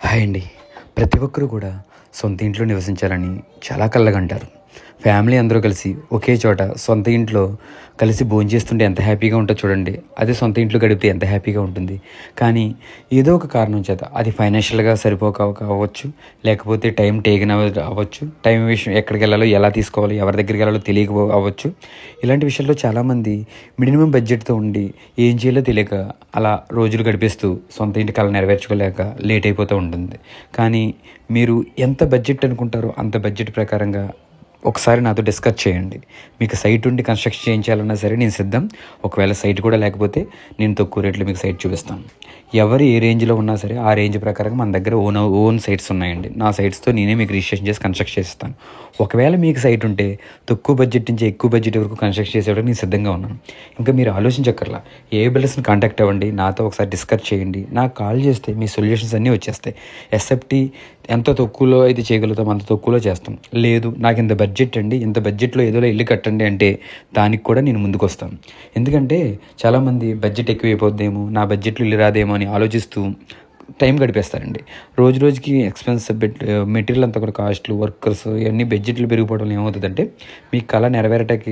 Hi అండి. ప్రతి ఒక్కరు కూడా సొంత ఇంట్లో నివసించాలని చాలా కలలుగంటారు. ఫ్యామిలీ అందరూ కలిసి ఒకే చోట సొంత ఇంట్లో కలిసి భోంచేస్తుంటే ఎంత హ్యాపీగా ఉంటుందో చూడండి. అదే సొంత ఇంట్లో గడిపితే ఎంత హ్యాపీగా ఉంటుంది. కానీ ఏదో ఒక కారణం చేత అది ఫైనాన్షియల్‌గా కావచ్చు, లేకపోతే టైం టేకెన్ అవ్వచ్చు, టైం విషయం ఎక్కడికెళ్ళాలో, ఎలా తీసుకోవాలో, ఎవరి దగ్గరికెళ్ళాలో అవ్వచ్చు. ఇలాంటి విషయాల్లో చాలామంది మినిమమ్ బడ్జెట్‌తో ఉండి ఏం చేయాలో తెలియక అలా రోజులు గడిపేస్తూ సొంత ఇంటి కల నెరవేర్చుకోలేక లేట్ అయిపోతూ ఉంటుంది. కానీ మీరు ఎంత బడ్జెట్ అనుకుంటారో అంత బడ్జెట్ ప్రకారంగా ఒకసారి నాతో డిస్కస్ చేయండి. మీకు సైట్ ఉండి కన్స్ట్రక్షన్ చేయించాలన్నా సరే నేను సిద్ధం. ఒకవేళ సైట్ కూడా లేకపోతే నేను తక్కువ రేట్లో మీకు సైట్ చూపిస్తాను. ఎవరు ఏ రేంజ్లో ఉన్నా సరే ఆ రేంజ్ ప్రకారం మన దగ్గర ఓన్ సైట్స్ ఉన్నాయండి. నా సైట్స్తో నేనే మీకు రిజిస్ట్రేషన్ చేసి కన్స్ట్రక్ట్ చేస్తాను. ఒకవేళ మీకు సైట్ ఉంటే తక్కువ బడ్జెట్ నుంచి ఎక్కువ బడ్జెట్ వరకు కన్స్ట్రక్ట్ చేసేవాడికి నేను సిద్ధంగా ఉన్నాను. ఇంకా మీరు ఆలోచించక్కర్లా. ఏ బిల్డర్స్ని కాంటాక్ట్ అవ్వండి, నాతో ఒకసారి డిస్కస్ చేయండి. నాకు కాల్ చేస్తే మీ సొల్యూషన్స్ అన్నీ వచ్చేస్తాయి. ఎస్ఎఫ్టీ ఎంత తక్కువలో అయితే చేయగలుగుతాం అంత తక్కువలో చేస్తాం. లేదు నాకు ఇంత బడ్జెట్ అండి, ఇంత బడ్జెట్లో ఏదోలా ఇల్లు కట్టండి అంటే దానికి కూడా నేను ముందుకు వస్తాను. ఎందుకంటే చాలామంది బడ్జెట్ ఎక్కువైపోద్దేమో, నా బడ్జెట్లో ఇల్లు రాదేమో అని ఆలోచిస్తూ టైం గడిపేస్తారండి. రోజు రోజుకి ఎక్స్పెన్స్ మెటీరియల్ అంతా కూడా కాస్ట్లు, వర్కర్స్ ఇవన్నీ బడ్జెట్లు పెరిగిపోవడం ఏమవుతుందంటే మీ కళ నెరవేరటానికి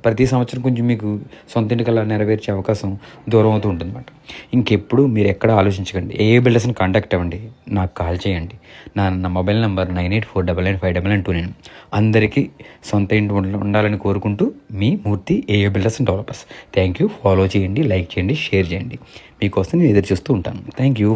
ప్రతి సంవత్సరం కొంచెం మీకు సొంత ఇంటి కళ నెరవేర్చే అవకాశం దూరం అవుతూ ఉంటుందన్నమాట. ఇంకెప్పుడు మీరు ఎక్కడ ఆలోచించకండి. ఏ బిల్డర్స్ని కాంటాక్ట్ అవ్వండి, నాకు కాల్ చేయండి. నా మొబైల్ నెంబర్ 9849959929. అందరికీ సొంత ఇంటి ఉండాలని కోరుకుంటూ మీ మూర్తి ఏఏ builders and developers. Thank you. Follow చేయండి, లైక్ చేయండి, షేర్ చేయండి. మీకోసం నేను ఎదురు చూస్తూ ఉంటాను. Thank you.